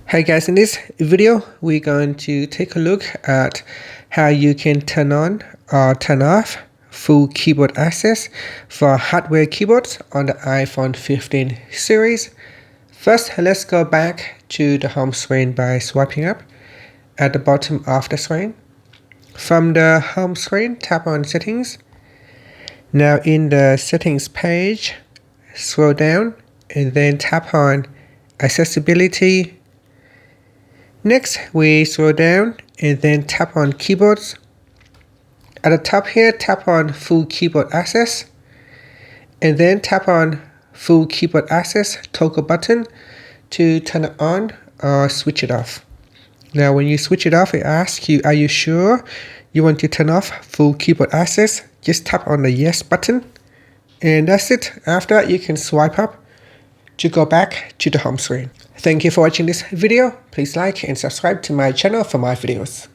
Hey guys, in this video, we're going to take a look at how you can turn on or turn off full keyboard access for hardware keyboards on the iPhone 15 series. First, let's go back to the home screen by swiping up at the bottom of the screen. From the home screen, tap on Settings. Now in the Settings page, scroll down and then tap on Accessibility. Next, we scroll down and then tap on Keyboards. At the top here, tap on Full Keyboard Access and then tap on Full Keyboard Access toggle button to turn it on or switch it off. Now when you switch it off, it asks you, are you sure you want to turn off full keyboard access? Just tap on the yes button and that's it. After that, you can swipe up to go back to the home screen. Thank you for watching this video. Please like and subscribe to my channel for more videos.